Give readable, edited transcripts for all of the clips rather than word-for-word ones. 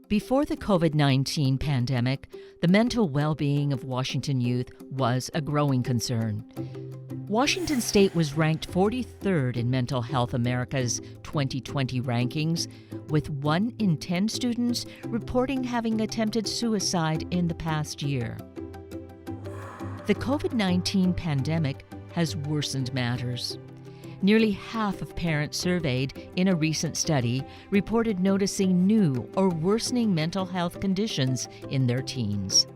Before the COVID-19 pandemic, the mental well-being of Washington youth was a growing concern. Washington State was ranked 43rd in Mental Health America's 2020 rankings, with 1 in 10 students reporting having attempted suicide in the past year. The COVID-19 pandemic has worsened matters. Nearly half of parents surveyed in a recent study reported noticing new or worsening mental health conditions in their teens.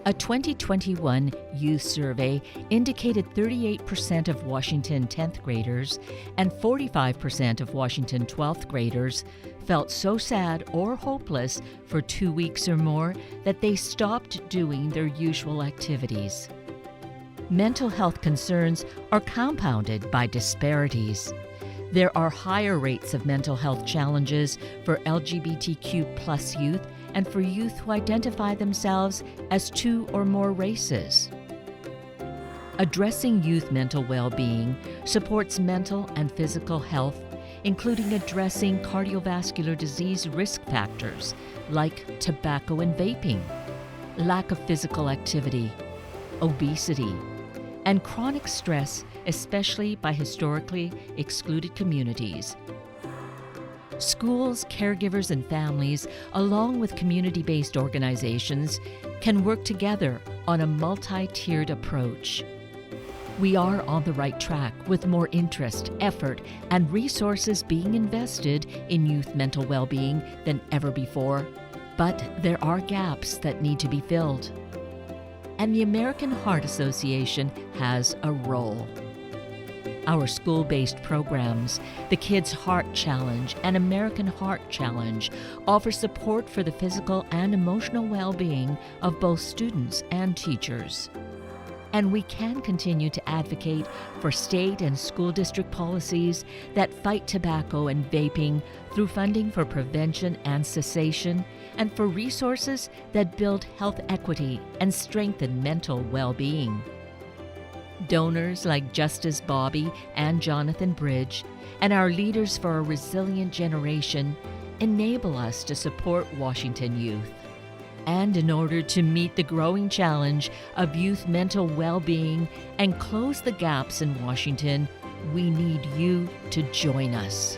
A 2021 youth survey indicated 38% of Washington 10th graders and 45% of Washington 12th graders felt so sad or hopeless for 2 weeks or more that they stopped doing their usual activities. Mental health concerns are compounded by disparities. There are higher rates of mental health challenges for LGBTQ+ youth and for youth who identify themselves as 2 or more races. Addressing youth mental well-being supports mental and physical health, including addressing cardiovascular disease risk factors like tobacco and vaping, lack of physical activity, obesity, and chronic stress, especially by historically excluded communities. Schools, caregivers, and families, along with community-based organizations, can work together on a multi-tiered approach. We are on the right track with more interest, effort, and resources being invested in youth mental well-being than ever before, but there are gaps that need to be filled. And the American Heart Association has a role. Our school-based programs, the Kids Heart Challenge and American Heart Challenge, offer support for the physical and emotional well-being of both students and teachers. And we can continue to advocate for state and school district policies that fight tobacco and vaping through funding for prevention and cessation, and for resources that build health equity and strengthen mental well-being. Donors like Justice Bobbe and Jonathan Bridge, and our Leaders for a Resilient Generation, enable us to support Washington youth. And in order to meet the growing challenge of youth mental well-being and close the gaps in Washington, we need you to join us.